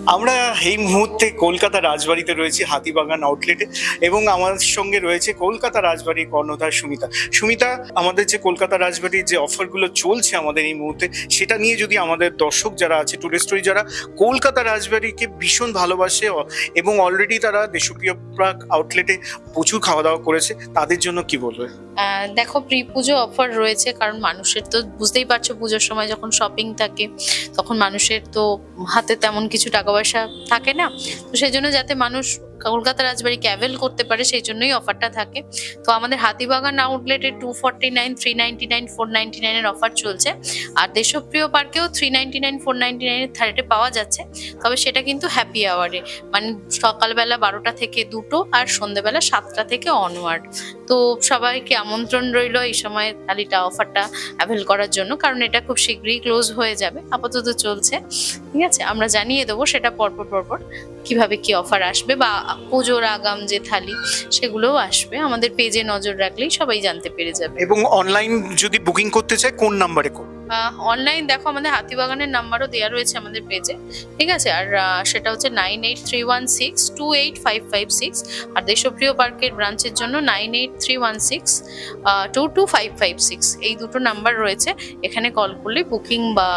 আমরা এই মুহূর্তে কলকাতা রাজবাড়িতে রয়েছি, হাতিবাগান আউটলেটে, এবং আমার সঙ্গে রয়েছে কলকাতা রাজবাড়ির কর্ণধার সুমিতা। সুমিতা, আমাদের যে কলকাতা রাজবাড়ির যে অফারগুলো চলছে আমাদের এই মুহূর্তে, সেটা নিয়ে যদি আমাদের দর্শক যারা আছে, টুরিস্ট যারা কলকাতা রাজবাড়িকে ভীষণ ভালোবাসে এবং অলরেডি তারা দেশপ্রিয় প্রাক আউটলেটে প্রচুর খাওয়া দাওয়া করেছে, তাদের জন্য কি বলবে? দেখো, প্রি পুজো অফার রয়েছে, কারণ মানুষের তো বুঝতেই পারছো পুজোর সময় যখন শপিং থাকে তখন মানুষের তো হাতে তেমন কিছু টাকা পয়সা থাকে না, তো সেই জন্য যাতে মানুষ কলকাতা রাজবাড়িকে অ্যাভেল করতে পারে সেই জন্যই অফারটা থাকে। তো আমাদের হাতিবাগান আউটলেটে 249, 399, 499 এর অফার চলছে, আর দেশপ্রিয় পার্কেও 399, 499 এর থার্ডে পাওয়া যাচ্ছে। তবে সেটা কিন্তু হ্যাপি আওয়ারে, মানে সকালবেলা 12টা থেকে 2টো আর সন্ধ্যেবেলা 7টা থেকে অনওয়ার্ড। তো সবাইকে আমন্ত্রণ রইল এই সময় থালিটা অফারটা অ্যাভেল করার জন্য, কারণ এটা খুব শীঘ্রই ক্লোজ হয়ে যাবে, আপাতত চলছে। ঠিক আছে, আমরা জানিয়ে দেবো সেটা পরপর কিভাবে কি অফার আসবে, বা পুজোর আগাম যে থালি সেগুলোও আসবে। আমাদের পেজে নজর রাখলেই সবাই জানতে পেরে যাবে। এবং অনলাইন যদি বুকিং করতে চায় কোন নাম্বারে করবে? অনলাইন দেখো, আমাদের হাতিবাগানের নাম্বারও দেওয়া রয়েছে আমাদের পেজে, ঠিক আছে। আর সেটা হচ্ছে 9831628556, আর দেশপ্রিয় পার্কের ব্রাঞ্চের জন্য 9831622556, এই দুটো নাম্বার রয়েছে। এখানে কল করলে বুকিং বা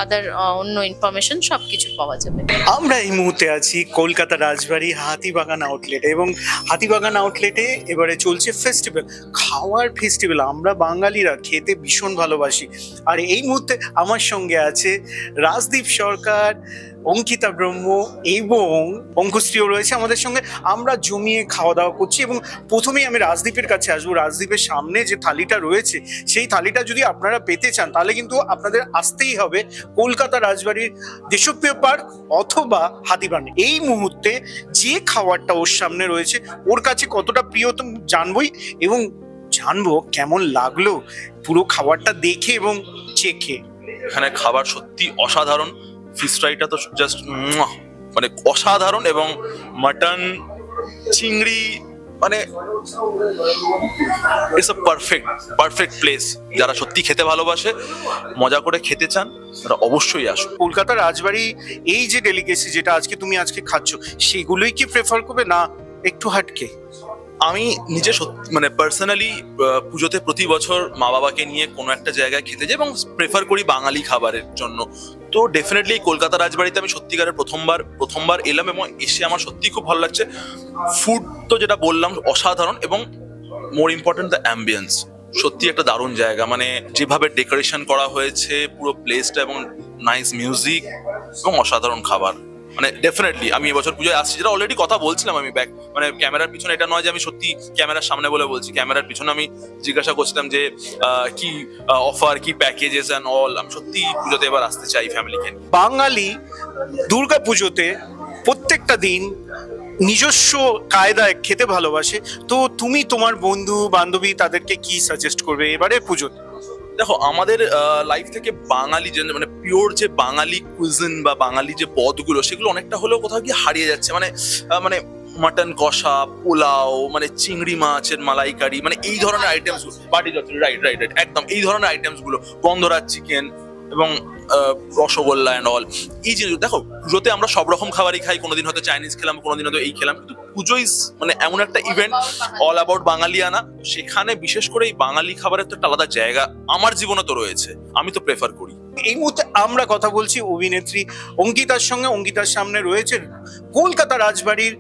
আদার অন্য ইনফরমেশন সবকিছু পাওয়া যাবে। আমরা এই মুহূর্তে আছি কলকাতা রাজবাড়ি হাতিবাগান আউটলেটে, এবং হাতিবাগান আউটলেটে এবারে চলছে ফেস্টিভ্যাল, খাওয়ার ফেস্টিভ্যাল। আমরা বাঙালিরা খেতে ভীষণ ভালোবাসি, আর এই মুহূর্তে আমার সঙ্গে আছে রাজদীপ সরকার, অঙ্কিতা ব্রহ্ম এবং অঙ্কুশ্রীও রয়েছে আমাদের সঙ্গে। আমরা জমিয়ে খাওয়া দাওয়া করছি, এবং প্রথমেই আমি রাজদীপের কাছে আসবো। রাজদীপের সামনে যে থালিটা রয়েছে সেই থালিটা যদি আপনারা পেতে চান তাহলে কিন্তু আপনাদের আসতেই হবে কলকাতা রাজবাড়ির দেশপ্রিয় পার্ক অথবা হাতিবাগান। এই মুহূর্তে যে খাবারটা ওর সামনে রয়েছে ওর কাছে কতটা প্রিয় তো জানবই, এবং জানবো কেমন লাগলো পুরো খাবারটা দেখে এবং চেখে। এখানে খাবার সত্যি অসাধারণ। ফিশ ফ্রাইটা তো জাস্ট মানে অসাধারণ, এবং মাটন, চিংড়ি, মানে ইটস আ পারফেক্ট প্লেস। যারা সত্যি খেতে ভালোবাসে, মজা করে খেতে চান, তারা অবশ্যই আসুন। কলকাতা রাজবাড়ি এই যে ডেলিকেসি যেটা তুমি আজকে খাচ্ছ, সেগুলোই কি প্রেফার করবে না একটু হাটকে? আমি নিজে সত্যি মানে পার্সোনালি পুজোতে প্রতি বছর মা বাবাকে নিয়ে কোনো একটা জায়গায় খেতে যাই, এবং প্রেফার করি বাঙালি খাবারের জন্য। তো ডেফিনেটলি কলকাতা রাজবাড়িতে আমি সত্যিকারের প্রথমবার এলাম, এবং এসে আমার সত্যি খুব ভালো লাগছে। ফুড তো যেটা বললাম অসাধারণ, এবং মোর ইম্পর্টেন্ট দ্য অ্যাম্বিয়েন্স। সত্যি একটা দারুণ জায়গা, মানে যেভাবে ডেকোরেশন করা হয়েছে পুরো প্লেসটা, এবং নাইস মিউজিক এবং অসাধারণ খাবার। মানে ডেফিনেটলি আমি এবছর পুজোয় আসছি, যেটা অলরেডি কথা বলছিলাম আমি মানে ক্যামেরার পিছনে। এটা নয় যে আমি সত্যি ক্যামেরার সামনে বলে বলছি, ক্যামেরার পিছনে আমি জিজ্ঞাসা করছিলাম যে কি অফার, কি প্যাকেজেস অ্যান্ড অল। আমি সত্যি পুজোতে এবার আসতে চাই ফ্যামিলিকে নিয়ে। বাঙালি দুর্গা পুজোতে প্রত্যেকটা দিন নিজস্ব কায়দায় খেতে ভালোবাসে, তো তুমি তোমার বন্ধু বান্ধবী তাদেরকে কি সাজেস্ট করবে এবারে পুজোতে? দেখো, আমাদের লাইফ থেকে বাঙালি যে মানে পিওর যে বাঙালি কুইজিন বা বাঙালি যে পদগুলো, সেগুলো অনেকটা হলেও কোথাও গিয়ে হারিয়ে যাচ্ছে। মানে মাটন কষা, পোলাও, মানে চিংড়ি মাছের মালাইকারি, মানে এই ধরনের আইটেমস, বাটি চচ্চড়ি, রাইট একদম এই ধরনের আইটেমস গুলো, গন্ধরাজ চিকেন এবং রসগোল্লা অ্যান্ড অল। এই জিনিস দেখো, পুজোতে আমরা সব রকম খাবারই খাই। কোনোদিন হয়তো চাইনিজ খেলাম, কোনোদিন হয়তো এই খেলাম, কিন্তু পুজোই মানে এমন একটা ইভেন্ট অল অ্যাবাউট বাঙালিয়ানা। সেখানে বিশেষ করে এই বাঙালি খাবারের তো একটা আলাদা জায়গা আমার জীবনে তো রয়েছে, আমি তো প্রেফার করি। এই মুহূর্তে আমরা কথা বলছি অভিনেত্রী অঙ্কিতার সঙ্গে। অঙ্কিতার সামনে রয়েছে কলকাতা রাজবাড়ির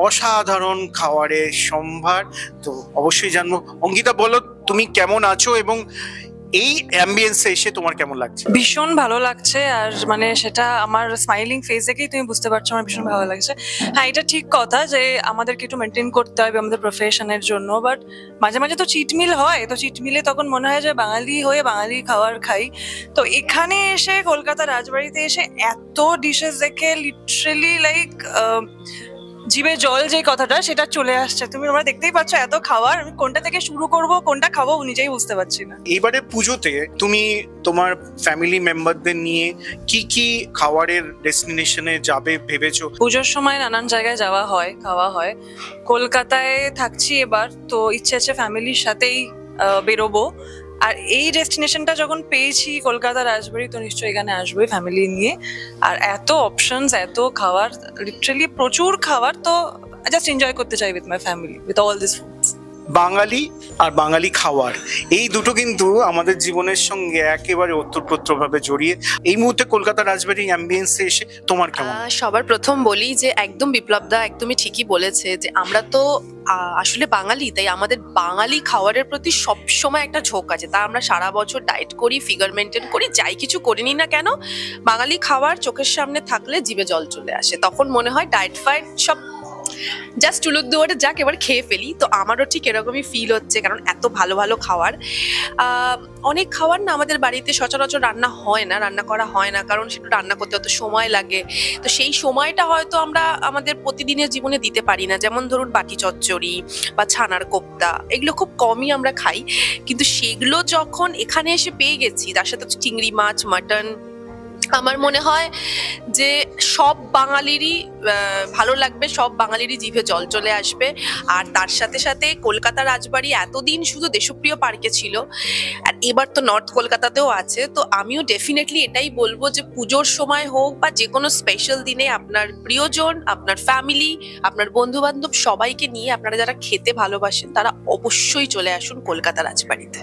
অসাধারণ খাবারের সম্ভার। তো অবশ্যই জানবো, অঙ্কিতা বলো তুমি কেমন আছো এবং এই অ্যাম্বিয়েন্সে এসে তোমার কেমন লাগছে? ভীষণ ভালো লাগছে, আর মানে সেটা আমার স্মাইলিং ফেস দেখেই তুমি বুঝতে পারছো আমার ভীষণ ভালো লাগছে। হ্যাঁ, এটা ঠিক কথা যে আমাদেরকে একটু মেনটেন করতে হবে আমাদের প্রফেশনের জন্য, বাট মাঝে মাঝে তো চিট মিল হয়। তো চিট মিলে তখন মনে হয় যে বাঙালি হয়ে বাঙালি খাবার খাই। তো এখানে এসে কলকাতা রাজবাড়িতে এসে এত ডিশেস দেখে লিটারেলি লাইক জিভে জল যে কথাটা সেটা চলে আসছে। তোমরা দেখতেই পাচ্ছ এত খাবার, আমি কোনটা থেকে শুরু করব, কোনটা খাবো নিজেই বুঝতে পারছি না। এবারে পুজোতে তুমি তোমার ফ্যামিলি মেম্বারদের নিয়ে কি কি খাবারের ডেস্টিনেশনে যাবে ভেবেছো? পুজোর সময় নানান জায়গায় যাওয়া হয়, খাওয়া হয়। কলকাতায় থাকছি এবার, তো ইচ্ছে আছে ফ্যামিলির সাথেই বেরোবো। আর এই ডেস্টিনেশনটা যখন পেয়েছি কলকাতা রাজবাড়ি, তো নিশ্চয়ই এখানে আসবোই ফ্যামিলি নিয়ে। আর এত অপশনস, এত খাবার, লিটারালি প্রচুর খাবার, তো জাস্ট এনজয় করতে চাই with my family with all this foods. Bengali আর বাঙালি খাওয়ার এই দুটো কিন্তু আমাদের জীবনের সঙ্গে একেবারে ওতপ্রোতভাবে জড়িয়ে। এই মুহূর্তে কলকাতা রাজবাড়ির অ্যাম্বিয়েন্সে এসে তোমার কেমন? সবার প্রথম বলি যে একদম বিপ্লবদা একদমই ঠিকই বলেছে যে আমরা তো আসলে বাঙালি, তাই আমাদের বাঙালি খাবারের প্রতি সবসময় একটা ঝোঁক আছে। তা আমরা সারা বছর ডায়েট করি, ফিগার মেনটেন করি, যাই কিছু করিনি না কেন, বাঙালি খাবার চোখের সামনে থাকলে জিভে জল চলে আসে। তখন মনে হয় ডায়েট ফাইট সব জাস্ট চুলোর দুয়ারে যাক এবার খেয়ে ফেলি। তো আমারও ঠিক এরকমই ফিল হচ্ছে, কারণ এত ভালো ভালো খাবার। অনেক খাবার না আমাদের বাড়িতে সচরাচর রান্না হয় না, রান্না করা হয় না, কারণ সেটা রান্না করতে অত সময় লাগে। তো সেই সময়টা হয়তো আমরা আমাদের প্রতিদিনের জীবনে দিতে পারি না। যেমন ধরুন বাটি চচ্চড়ি বা ছানার কোপ্তা, এগুলো খুব কমই আমরা খাই, কিন্তু সেগুলো যখন এখানে এসে পেয়ে গেছি, তার সাথে চিংড়ি মাছ, মাটন, আমার মনে হয় যে সব বাঙালিরই ভালো লাগবে, সব বাঙালিরই জিভে জল চলে আসবে। আর তার সাথে সাথে কলকাতা রাজবাড়ি এতদিন শুধু দেশপ্রিয় পার্কে ছিল, আর এবার তো নর্থ কলকাতাতেও আছে। তো আমিও ডেফিনেটলি এটাই বলবো যে পুজোর সময় হোক বা যে কোনো স্পেশাল দিনে আপনার প্রিয়জন, আপনার ফ্যামিলি, আপনার বন্ধু বান্ধব সবাইকে নিয়ে আপনারা যারা খেতে ভালোবাসেন তারা অবশ্যই চলে আসুন কলকাতা রাজবাড়িতে।